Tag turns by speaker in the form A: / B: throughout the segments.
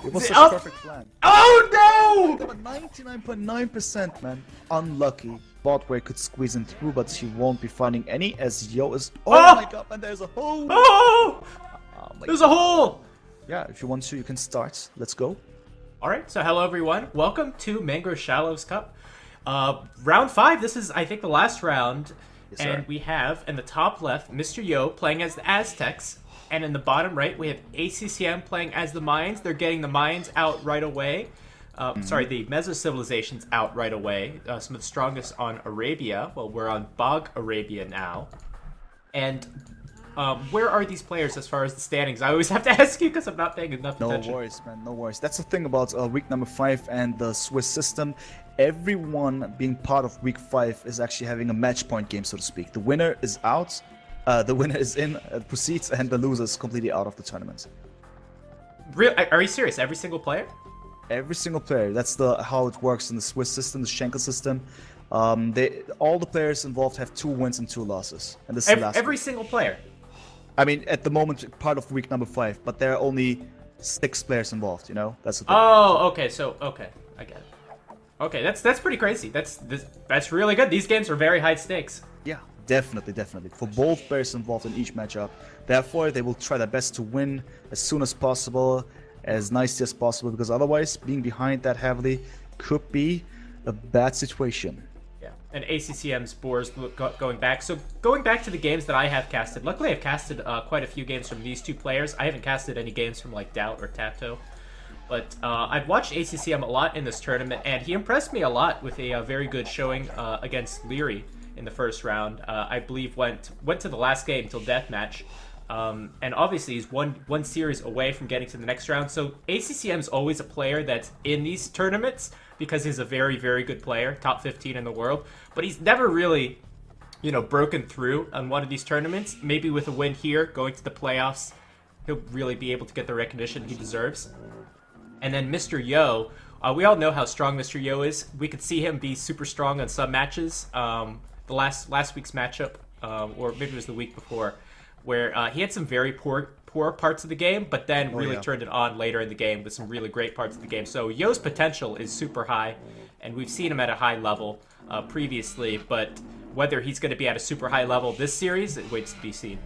A: It was such a perfect plan.
B: Oh no!
A: 99.9%, man. Unlucky. Bot where could squeeze in through, but she won't be finding any as Yo is. Oh my god, and there's a hole!
B: Oh! There's a hole!
A: Yeah, if you want to, you can start. Let's go.
B: Alright, so hello everyone. Welcome to Mango Shallows Cup. Round 5, this is, I think, the last round.
A: Yes,
B: and
A: sir.
B: we have, in the top left, Mr. Yo playing as the Aztecs. And in the bottom right, we have ACCM playing as the Mayans. They're getting the Mayans out right away. Sorry, the Meso-civilizations out right away. Some of the strongest on Arabia. Well, we're on Bog Arabia now. And where are these players as far as the standings? I always have to ask you because I'm not paying enough attention.
A: No worries, man. No worries. That's the thing about week number 5 and the Swiss system. Everyone being part of week 5 is actually having a match point game, so to speak. The winner is out. The winner is in, proceeds, and the loser is completely out of the tournament.
B: Are you serious? Every single player?
A: Every single player. That's how it works in the Swiss system, the Schenkel system. All the players involved have 2 wins and 2 losses. And this is the last
B: Every
A: week.
B: single player?
A: I mean, at the moment, part of week number 5, but there are only 6 players involved, you know? That's the thing.
B: Oh, okay, okay, I get it. Okay, that's pretty crazy. That's really good. These games are very high stakes.
A: Yeah, definitely. For both players involved in each matchup. Therefore, they will try their best to win as soon as possible, as nicely as possible, because otherwise, being behind that heavily could be a bad situation.
B: Yeah, and ACCM's boars going back. So going back to the games that I have casted, luckily I've casted quite a few games from these 2 players. I haven't casted any games from like Doubt or Tapto. But I've watched ACCM a lot in this tournament, and he impressed me a lot with a very good showing against Leary in the first round. I believe went to the last game till deathmatch, and obviously he's one series away from getting to the next round. So ACCM is always a player that's in these tournaments because he's a very, very good player, top 15 in the world. But he's never really, broken through on one of these tournaments. Maybe with a win here, going to the playoffs, he'll really be able to get the recognition he deserves. And then Mr. Yo, we all know how strong Mr. Yo is. We could see him be super strong on some matches. The last week's matchup, or maybe it was the week before, where he had some very poor parts of the game, but then really turned it on later in the game with some really great parts of the game. So Yo's potential is super high, and we've seen him at a high level previously, but whether he's going to be at a super high level this series, it waits to be seen.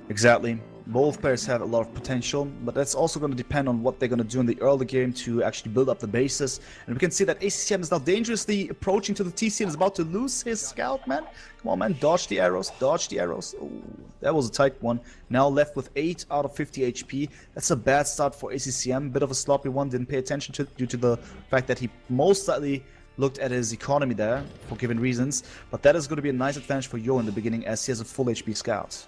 A: Exactly. Both players have a lot of potential, but that's also going to depend on what they're going to do in the early game to actually build up the bases. And we can see that ACCM is now dangerously approaching to the TC and is about to lose his scout, man. Come on, man. Dodge the arrows. Ooh, that was a tight one. Now left with 8 out of 50 HP. That's a bad start for ACCM. Bit of a sloppy one. Didn't pay attention to due to the fact that he most likely looked at his economy there for given reasons. But that is going to be a nice advantage for Yo in the beginning as he has a full HP scout.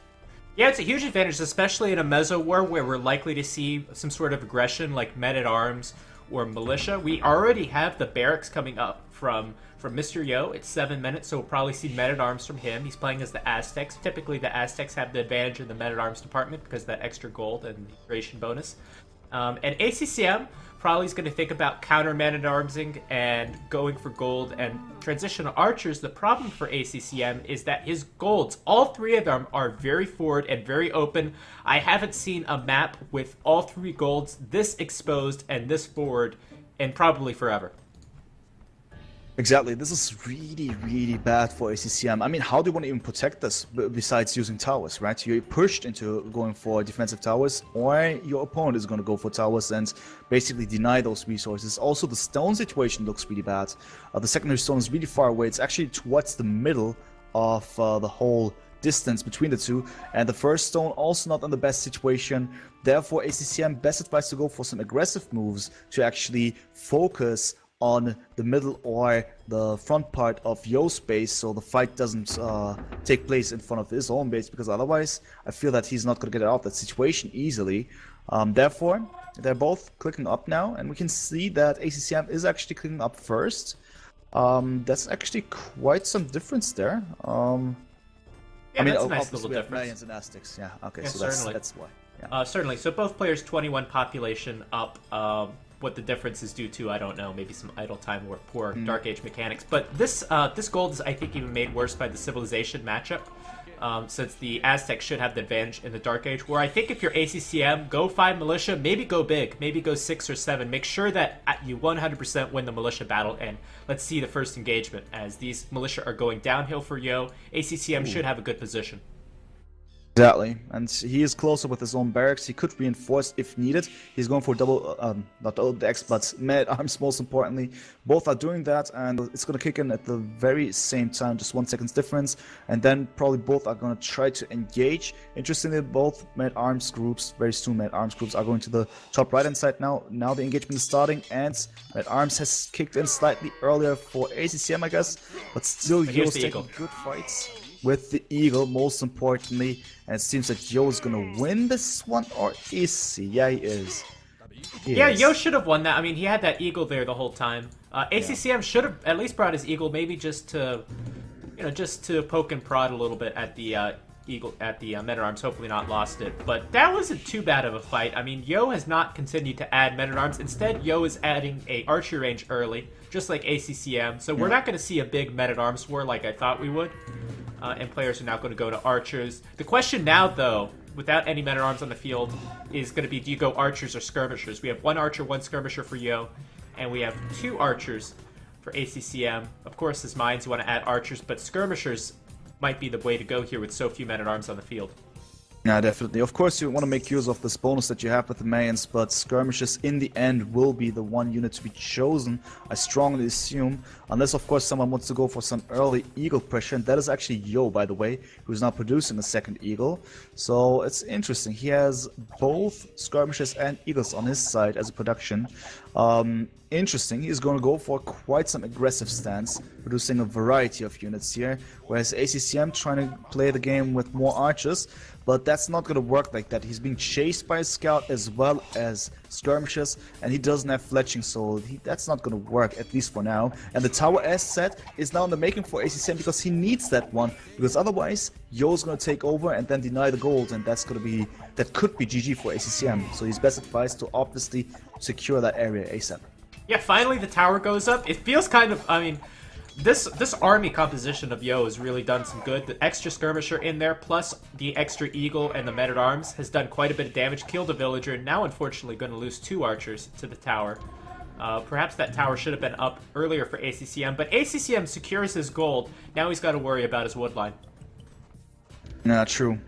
B: Yeah, it's a huge advantage, especially in a Meso war where we're likely to see some sort of aggression like men-at-arms or militia. We already have the barracks coming up from Mr. Yo. It's 7 minutes, so we'll probably see men-at-arms from him. He's playing as the Aztecs. Typically, the Aztecs have the advantage in the men-at-arms department because of that extra gold and the creation bonus. And ACCM probably is going to think about counter man-at-armsing and going for gold and transitional archers. The problem for ACCM is that his golds, all 3 of them, are very forward and very open. I haven't seen a map with all 3 golds this exposed and this forward in probably forever.
A: Exactly, this is really bad for ACCM. I mean, how do you want to even protect this besides using towers, right? You're pushed into going for defensive towers, or your opponent is going to go for towers and basically deny those resources. Also, the stone situation looks really bad. The secondary stone is really far away. It's actually towards the middle of the whole distance between the 2, and the first stone also not in the best situation. Therefore, ACCM best advised to go for some aggressive moves to actually focus on the middle or the front part of Yo's base, so the fight doesn't take place in front of his own base, because otherwise I feel that he's not going to get out of that situation easily. Therefore, they're both clicking up now, and we can see that ACCM is actually clicking up first. That's actually quite some difference there.
B: Yeah,
A: I mean,
B: that's a nice
A: obviously
B: little
A: we have
B: difference.
A: Millions and Aztecs, yeah, okay,
B: Yeah,
A: so
B: certainly.
A: that's why. Yeah.
B: Certainly. So both players 21 population up. What the difference is due to, I don't know. Maybe some idle time or poor Dark Age mechanics. But this gold is, I think, even made worse by the Civilization matchup. since the Aztecs should have the advantage in the Dark Age, where I think if you're ACCM, go 5 Militia, maybe go big, maybe go 6 or 7. Make sure that you 100% win the Militia battle, and let's see the first engagement, as these Militia are going downhill for Yo. ACCM should have a good position.
A: Exactly, and he is closer with his own barracks. He could reinforce if needed. He's going for double, not double decks, but man-at-arms most importantly. Both are doing that, and it's going to kick in at the very same time, just 1 second's difference. And then probably both are going to try to engage. Interestingly, both man-at-arms groups, very soon man-at-arms groups, are going to the top right-hand side now. Now the engagement is starting, and man-at-arms has kicked in slightly earlier for ACCM, I guess. But still, Yo's taking good fights with the Eagle, most importantly, and it seems that Yo is gonna win this one, or is he? Yeah, he is.
B: Yeah, Yo should have won that. I mean, he had that Eagle there the whole time. ACCM should have at least brought his Eagle, maybe just to, just to poke and prod a little bit at the Eagle, at the Men-at-Arms, hopefully not lost it. But that wasn't too bad of a fight. I mean, Yo has not continued to add Men-at-Arms. Instead, Yo is adding a archery range early, just like ACCM. So we're not going to see a big Men-at-Arms war like I thought we would. And players are now going to go to archers. The question now, though, without any men-at-arms on the field, is going to be, do you go archers or skirmishers? We have 1 archer, 1 skirmisher for Yo, and we have 2 archers for ACCM. Of course, as mines, you want to add archers, but skirmishers might be the way to go here with so few men-at-arms on the field.
A: Yeah, definitely. Of course, you want to make use of this bonus that you have with the Mayans, but skirmishes in the end will be the one unit to be chosen, I strongly assume. Unless, of course, someone wants to go for some early Eagle pressure, and that is actually Yo, by the way, who's now producing a second Eagle. So it's interesting. He has both skirmishes and Eagles on his side as a production. Interesting, he's going to go for quite some aggressive stance, producing a variety of units here, whereas ACCM trying to play the game with more archers, but that's not going to work like that. He's being chased by a scout as well as skirmishes, and he doesn't have fletching, so that's not going to work, at least for now. And the tower, as said, is now in the making for ACCM because he needs that one, because otherwise Yo's going to take over and then deny the gold, and that could be GG for ACCM. So he's best advised to obviously secure that area ASAP.
B: Yeah, finally the tower goes up. It feels kind of, I mean, this army composition of Yo has really done some good. The extra skirmisher in there, plus the extra eagle and the men-at-arms, has done quite a bit of damage, killed a villager. Now, unfortunately, going to lose 2 archers to the tower. Perhaps that tower should have been up earlier for ACCM, but ACCM secures his gold. Now he's got to worry about his wood line.
A: Yeah, true.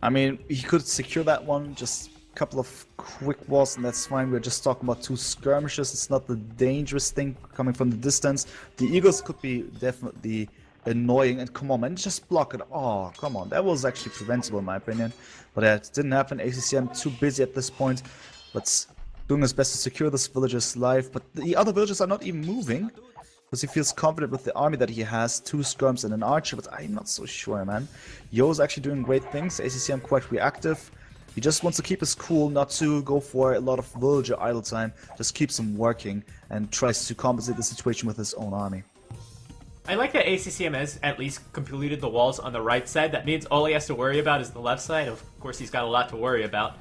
A: I mean, he could secure that one, just couple of quick walls, and that's fine. We're just talking about 2 skirmishes. It's not the dangerous thing coming from the distance. The eagles could be definitely annoying, and come on, man, just block it. Oh, come on, that was actually preventable in my opinion, but yeah, it didn't happen. ACCM too busy at this point, but doing his best to secure this villager's life. But the other villagers are not even moving because he feels confident with the army that he has. 2 skirms and an archer, but I'm not so sure, man. Yo's actually doing great things. ACCM quite reactive. He just wants to keep his cool, not to go for a lot of villager idle time, just keeps him working and tries to compensate the situation with his own army.
B: I like that ACCM has at least completed the walls on the right side. That means all he has to worry about is the left side. Of course, he's got a lot to worry about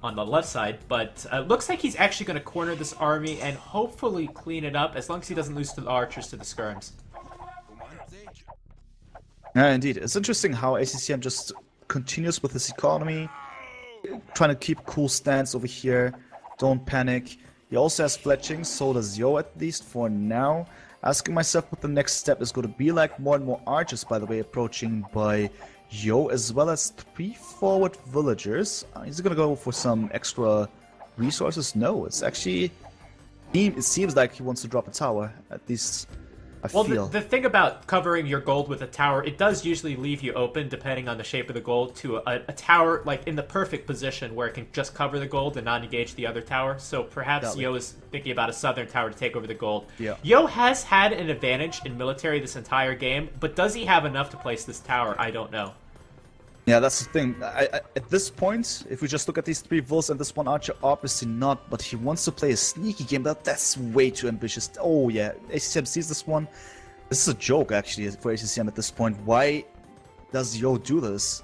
B: on the left side, but looks like he's actually going to corner this army and hopefully clean it up, as long as he doesn't lose to the archers to the skirms.
A: Yeah, indeed. It's interesting how ACCM just continues with his economy, trying to keep a cool stance over here, don't panic. He also has fletching, so does Yo, at least for now. Asking myself what the next step is going to be like. More and more archers, by the way, approaching by Yo, as well as 3 forward villagers. Is he going to go for some extra resources? No, it's actually, it seems like he wants to drop a tower, at least I feel.
B: Well, the thing about covering your gold with a tower, it does usually leave you open, depending on the shape of the gold, to a tower like in the perfect position where it can just cover the gold and not engage the other tower. So perhaps Yo is thinking about a southern tower to take over the gold.
A: Yeah.
B: Yo has had an advantage in military this entire game, but does he have enough to place this tower? I don't know.
A: Yeah, that's the thing. At this point, if we just look at these 3 Vulls and this 1 archer, obviously not, but he wants to play a sneaky game. That's way too ambitious. Oh yeah, ACCM sees this one. This is a joke, actually, for ACCM at this point. Why does Yo do this?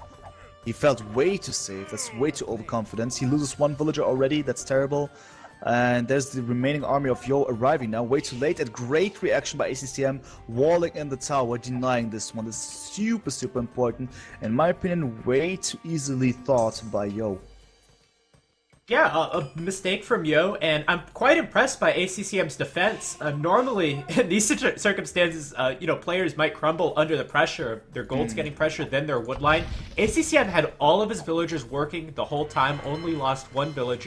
A: He felt way too safe. That's way too overconfident. He loses 1 villager already. That's terrible. And there's the remaining army of Yo arriving now. Way too late. And great reaction by ACCM, walling in the tower, denying this one. This is super, super important. In my opinion, way too easily thought by Yo.
B: Yeah, a mistake from Yo, and I'm quite impressed by ACCM's defense. Normally, in these circumstances, players might crumble under the pressure. Their gold's getting pressured, then their wood line. ACCM had all of his villagers working the whole time, only lost one villager.